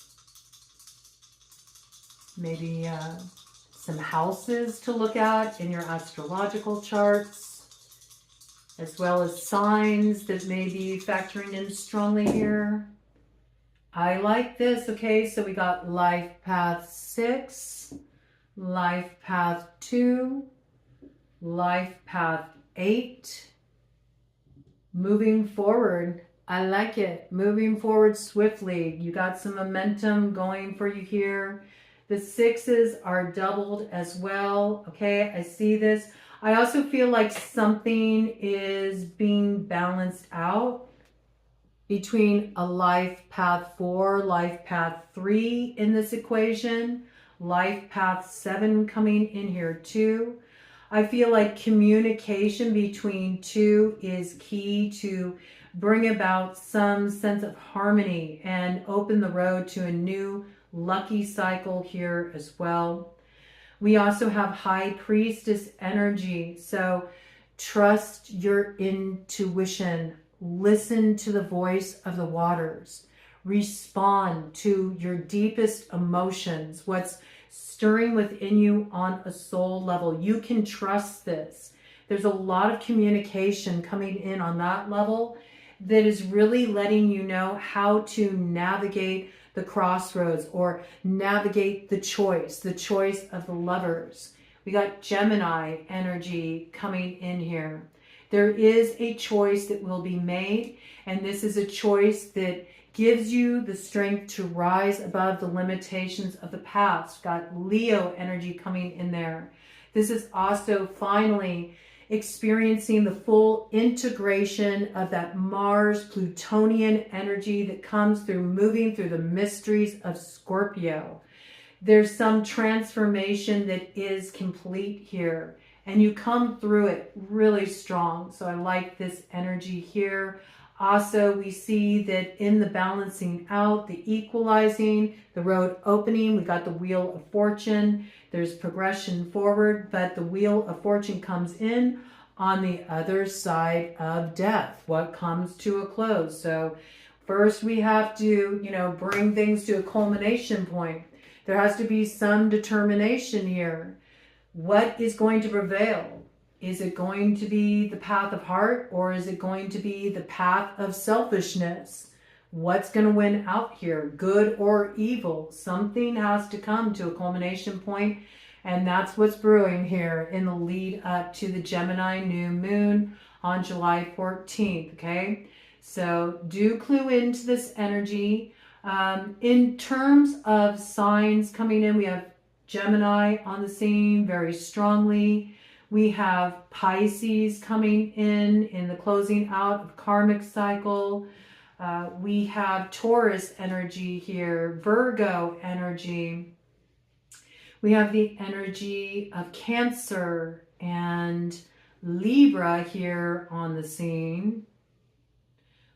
maybe some houses to look at in your astrological charts, as well as signs that may be factoring in strongly here. I like this. Okay, so we got life path 6, life path 2, life path 8. Moving forward. I like it. Moving forward swiftly. You got some momentum going for you here. The 6s are doubled as well. Okay, I see this. I also feel like something is being balanced out between a life path 4, life path 3 in this equation, life path 7 coming in here too. I feel like communication between two is key to bring about some sense of harmony and open the road to a new lucky cycle here as well. We also have High Priestess energy. So trust your intuition. Listen to the voice of the waters. Respond to your deepest emotions, what's stirring within you on a soul level. You can trust this. There's a lot of communication coming in on that level that is really letting you know how to navigate the crossroads or navigate the choice of the lovers. We got Gemini energy coming in here. There is a choice that will be made, and this is a choice that gives you the strength to rise above the limitations of the past. Got Leo energy coming in there. This is also finally experiencing the full integration of that Mars Plutonian energy that comes through moving through the mysteries of Scorpio. There's some transformation that is complete here, and you come through it really strong. So I like this energy here. Also, we see that in the balancing out, the equalizing, the road opening, we got the Wheel of Fortune. There's progression forward, but the Wheel of Fortune comes in on the other side of death. What comes to a close? So first we have to, bring things to a culmination point. There has to be some determination here. What is going to prevail? Is it going to be the path of heart, or is it going to be the path of selfishness? What's going to win out here? Good or evil? Something has to come to a culmination point, and that's what's brewing here in the lead up to the Gemini new moon on July 14th, okay? So do clue into this energy. In terms of signs coming in, we have Gemini on the scene very strongly. We have Pisces coming in the closing out of karmic cycle. We have Taurus energy here, Virgo energy. We have the energy of Cancer and Libra here on the scene.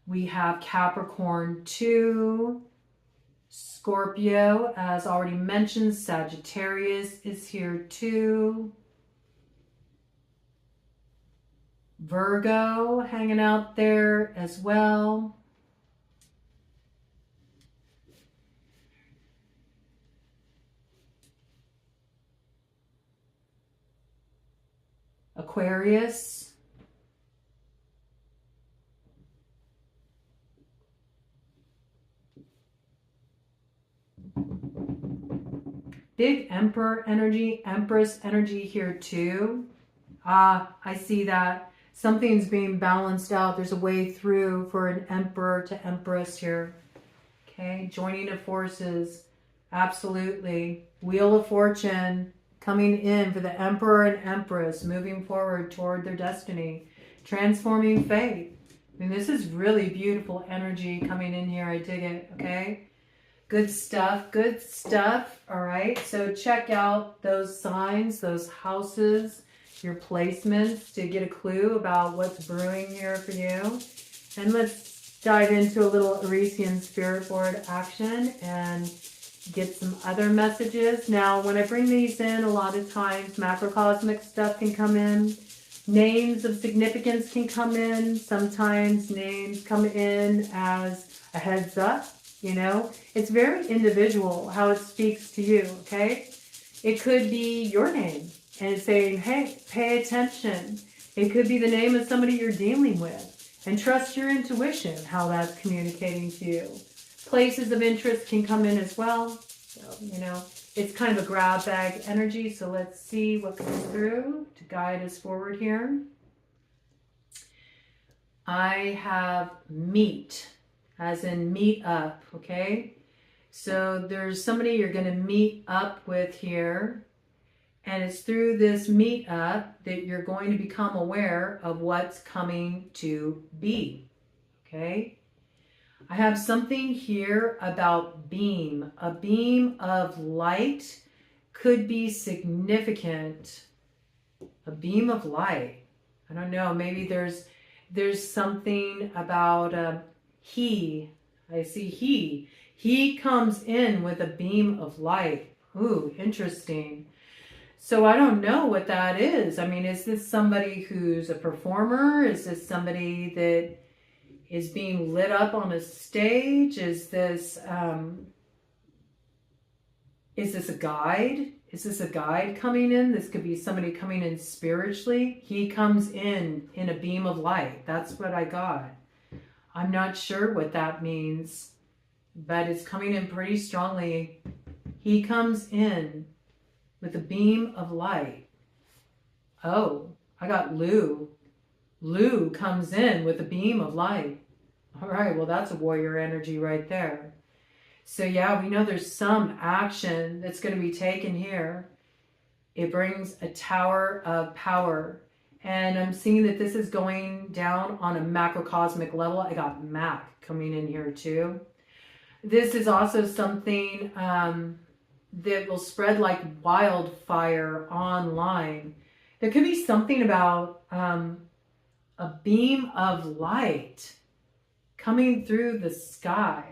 We have Capricorn 2, Scorpio, as already mentioned, Sagittarius is here too. Virgo hanging out there as well. Aquarius. Big Emperor energy, Empress energy here too. I see that. Something's being balanced out. There's a way through for an Emperor to Empress here. Okay, joining of forces. Absolutely. Wheel of Fortune coming in for the Emperor and Empress, moving forward toward their destiny. Transforming fate. I mean, this is really beautiful energy coming in here. I dig it, okay? Good stuff, good stuff. All right, so check out those signs, those houses, your placements to get a clue about what's brewing here for you. And let's dive into a little ERISIAN Spirit Board action and get some other messages. Now, when I bring these in, a lot of times macrocosmic stuff can come in. Names of significance can come in. Sometimes names come in as a heads up, It's very individual how it speaks to you, okay? It could be your name. And it's saying, hey, pay attention. It could be the name of somebody you're dealing with. And trust your intuition, how that's communicating to you. Places of interest can come in as well. So, it's kind of a grab bag energy. So let's see what comes through to guide us forward here. I have meet, as in meet up, okay? So there's somebody you're going to meet up with here. And it's through this meetup that you're going to become aware of what's coming to be, okay? I have something here about beam. A beam of light could be significant. A beam of light. I don't know, maybe there's something about he. I see he. He comes in with a beam of light. Ooh, interesting. So I don't know what that is. I mean, is this somebody who's a performer? Is this somebody that is being lit up on a stage? Is this a guide? Is this a guide coming in? This could be somebody coming in spiritually. He comes in a beam of light. That's what I got. I'm not sure what that means, but it's coming in pretty strongly. He comes in with a beam of light. Oh, I got Lou. Lou comes in with a beam of light. All right, well, that's a warrior energy right there. So yeah, we know there's some action that's going to be taken here. It brings a tower of power. And I'm seeing that this is going down on a macrocosmic level. I got Mac coming in here too. This is also something that will spread like wildfire online. There could be something about a beam of light coming through the sky.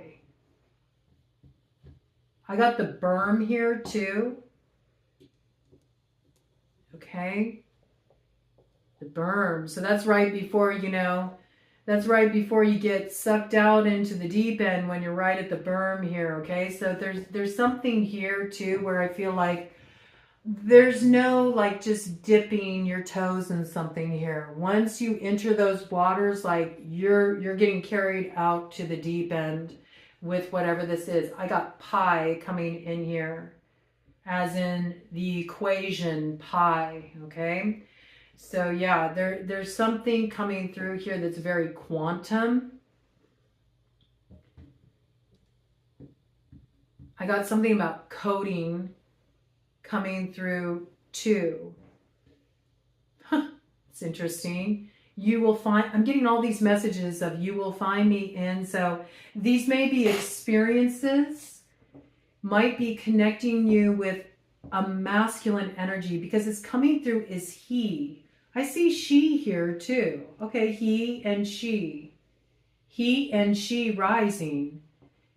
I got the berm here too. Okay. The berm. So that's right before, that's right before you get sucked out into the deep end when you're right at the berm here. Okay. So there's something here too where I feel like there's no like just dipping your toes in something here. Once you enter those waters, like you're getting carried out to the deep end with whatever this is. I got pi coming in here, as in the equation pi, okay? So yeah, there's something coming through here that's very quantum. I got something about coding coming through too. It's interesting. You will find, I'm getting all these messages of you will find me in. So these may be experiences, might be connecting you with a masculine energy because it's coming through is he. I see she here too. Okay, he and she. He and she rising.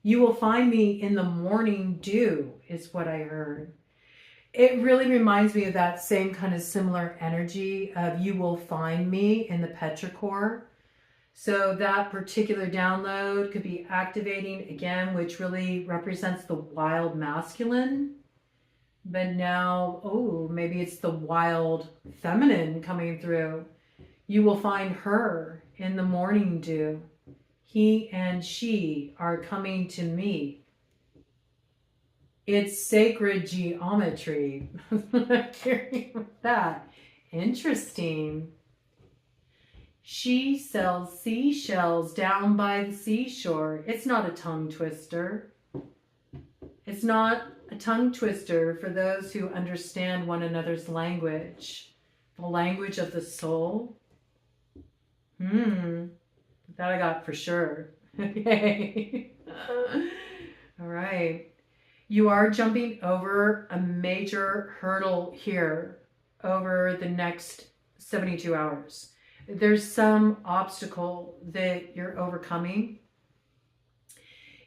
You will find me in the morning dew is what I heard. It really reminds me of that same kind of similar energy of you will find me in the petrichor. So that particular download could be activating again, which really represents the wild masculine. But now, oh, maybe it's the wild feminine coming through. You will find her in the morning dew. He and she are coming to me. It's sacred geometry. Hearing that. Interesting. She sells seashells down by the seashore. It's not a tongue twister. It's not a tongue twister for those who understand one another's language. The language of the soul. That I got for sure. Okay. All right. You are jumping over a major hurdle here over the next 72 hours. There's some obstacle that you're overcoming.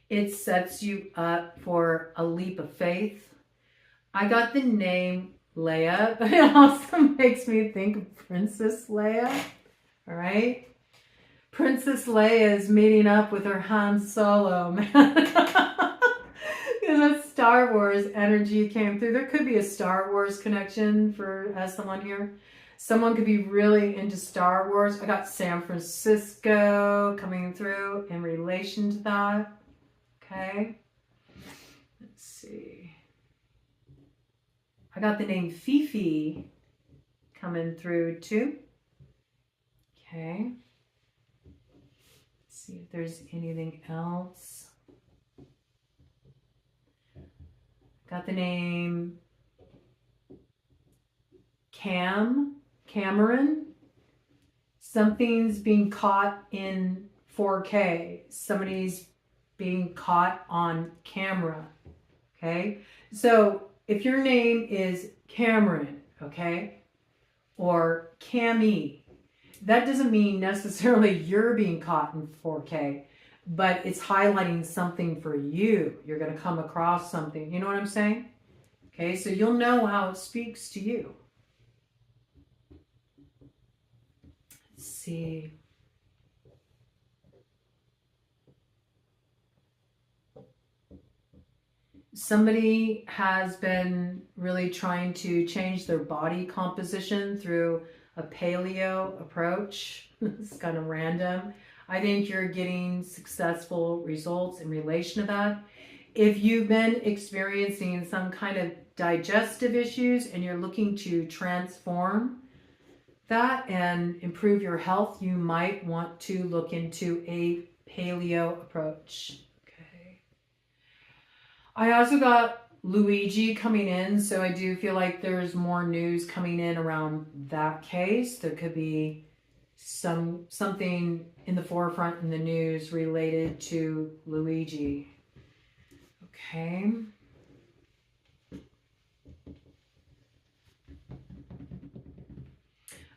It sets you up for a leap of faith. I got the name Leia, but it also makes me think of Princess Leia. All right. Princess Leia is meeting up with her Han Solo, man. That Star Wars energy came through. There could be a Star Wars connection for someone here. Someone could be really into Star Wars. I got San Francisco coming through in relation to that. Okay. Let's see. I got the name Fifi coming through too. Okay. Let's see if there's anything else. Got the name Cameron. Something's being caught in 4K. Somebody's being caught on camera. Okay. So if your name is Cameron, okay, or Cammy, that doesn't mean necessarily you're being caught in 4K. But it's highlighting something for you. You're going to come across something. You know what I'm saying? Okay, so you'll know how it speaks to you. Let's see. Somebody has been really trying to change their body composition through a paleo approach. It's kind of random. I think you're getting successful results in relation to that. If you've been experiencing some kind of digestive issues and you're looking to transform that and improve your health, you might want to look into a paleo approach. Okay. I also got Luigi coming in, so I do feel like there's more news coming in around that case. There could be something in the forefront in the news related to Luigi. Okay.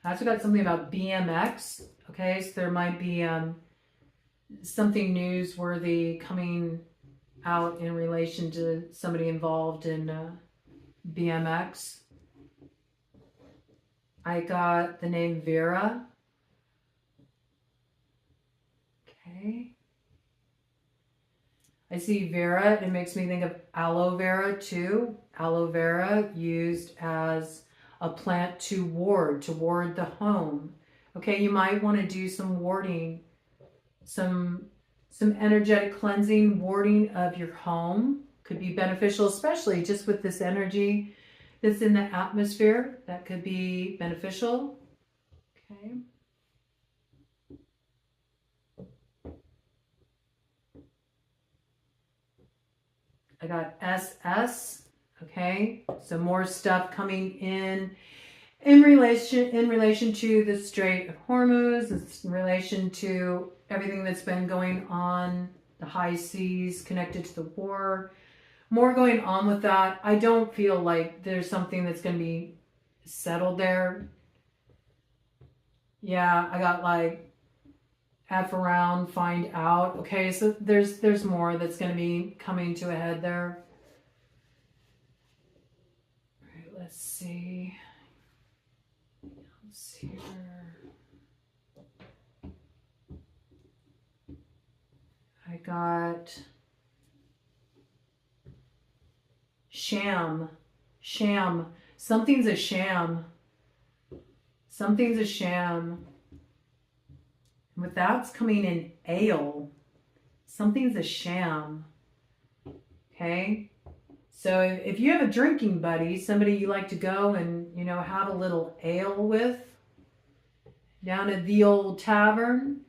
I also got something about BMX. Okay, so there might be something newsworthy coming out in relation to somebody involved in BMX. I got the name Vera. Okay. I see Vera. It makes me think of aloe vera too. Aloe vera used as a plant to ward the home. Okay, you might want to do some warding, some energetic cleansing, warding of your home. Could be beneficial, especially just with this energy that's in the atmosphere. That could be beneficial. Okay. I got SS. Okay, so more stuff coming in relation to the Strait of Hormuz, in relation to everything that's been going on, the high seas connected to the war. More going on with that. I don't feel like there's something that's going to be settled there. Yeah, I got like F around, find out. Okay, so there's more that's going to be coming to a head there. All right, let's see. Let's see here. I got sham. Something's a sham. Something's a sham. And with that's coming in ale. Something's a sham. Okay? So if you have a drinking buddy, somebody you like to go and, you know, have a little ale with down at the old tavern,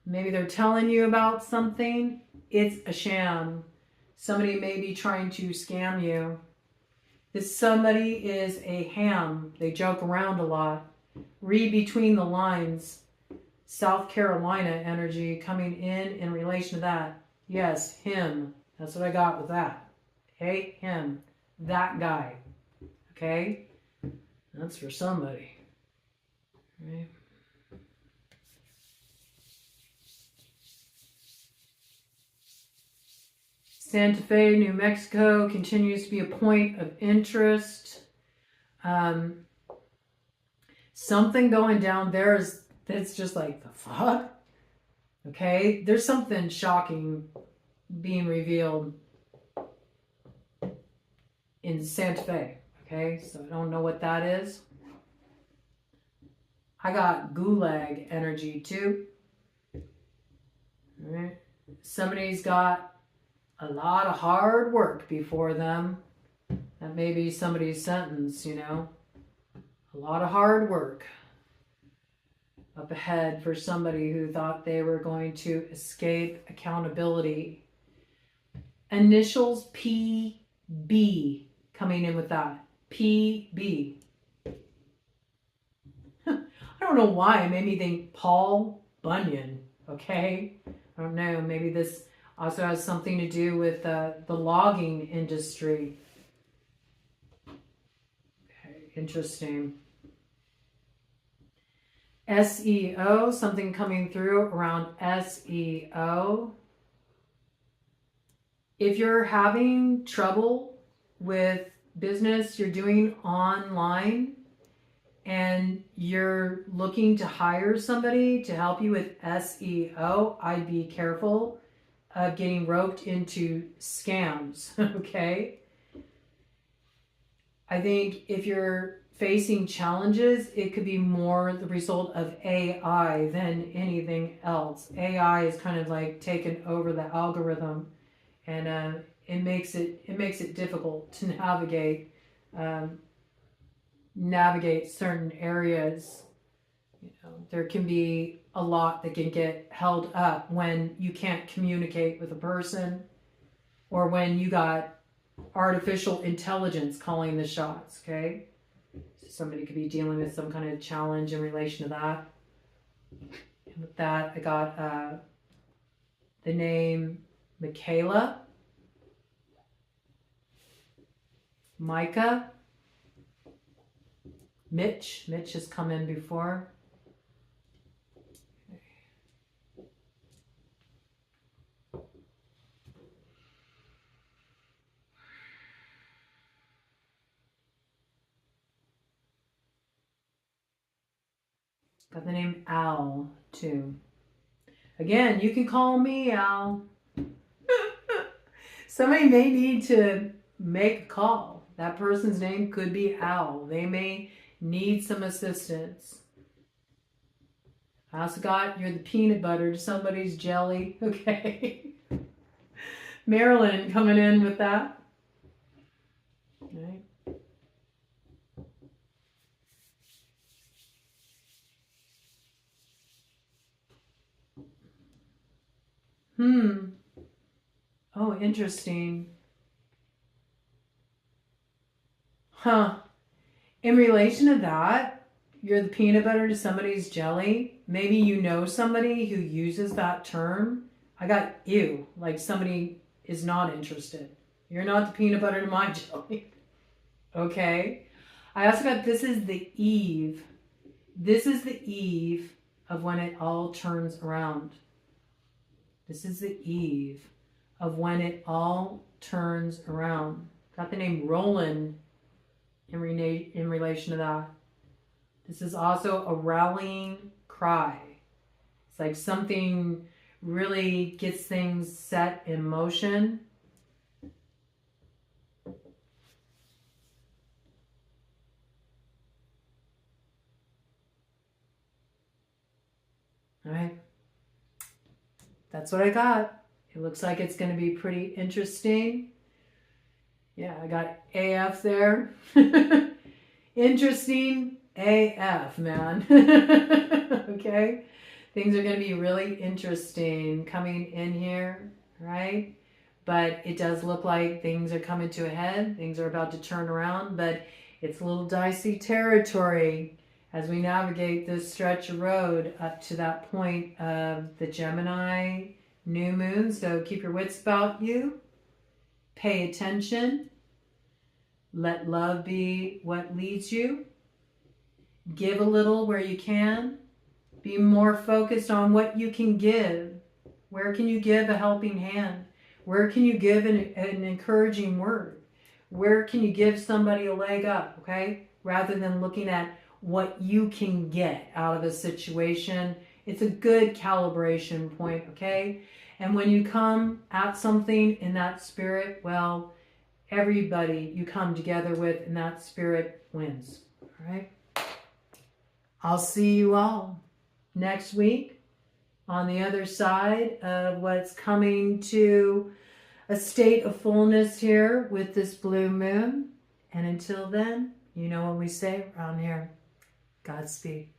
maybe they're telling you about something, it's a sham. Somebody may be trying to scam you. This somebody is a ham. They joke around a lot. Read between the lines. South Carolina energy coming in relation to that. Yes, him. That's what I got with that. Okay, him. That guy. Okay? That's for somebody. Right? Santa Fe, New Mexico continues to be a point of interest. Something going down there that's just like, the fuck? Okay, there's something shocking being revealed in Santa Fe. Okay, so I don't know what that is. I got gulag energy too. All right. Somebody's got a lot of hard work before them. That may be somebody's sentence, you know. A lot of hard work up ahead for somebody who thought they were going to escape accountability. Initials PB coming in with that. PB. I don't know why. It made me think Paul Bunyan. Okay? I don't know. Maybe this also has something to do with the logging industry. Okay, interesting. SEO, something coming through around SEO. If you're having trouble with business you're doing online and you're looking to hire somebody to help you with SEO, I'd be careful of getting roped into scams, okay? I think if you're facing challenges, it could be more the result of AI than anything else. AI is kind of like taken over the algorithm, and it makes it difficult to navigate certain areas. You know, there can be a lot that can get held up when you can't communicate with a person, or when you got artificial intelligence calling the shots, okay? So somebody could be dealing with some kind of challenge in relation to that. And with that, I got the name Michaela, Micah, Mitch has come in before. Got the name Al, too. Again, you can call me Al. Somebody may need to make a call. That person's name could be Al. They may need some assistance. I also got, you're the peanut butter to somebody's jelly. Okay. Marilyn coming in with that. All right. Oh, interesting. Huh. In relation to that, you're the peanut butter to somebody's jelly. Maybe you know somebody who uses that term. I got ew, like somebody is not interested. You're not the peanut butter to my jelly. Okay. I also got, this is the eve. This is the eve of when it all turns around. This is the eve of when it all turns around. Got the name Roland in relation to that. This is also a rallying cry. It's like something really gets things set in motion. All right. That's what I got. It looks like it's going to be pretty interesting. Yeah, I got AF there. Interesting AF, man. Okay? Things are going to be really interesting coming in here, right? But it does look like things are coming to a head. Things are about to turn around, but it's a little dicey territory as we navigate this stretch of road up to that point of the Gemini new moon. So keep your wits about you. Pay attention. Let love be what leads you. Give a little where you can. Be more focused on what you can give. Where can you give a helping hand? Where can you give an encouraging word? Where can you give somebody a leg up, okay? Rather than looking at what you can get out of a situation. It's a good calibration point, okay? And when you come at something in that spirit, well, everybody you come together with in that spirit wins, all right? I'll see you all next week on the other side of what's coming to a state of fullness here with this blue moon. And until then, you know what we say around here. Godspeed.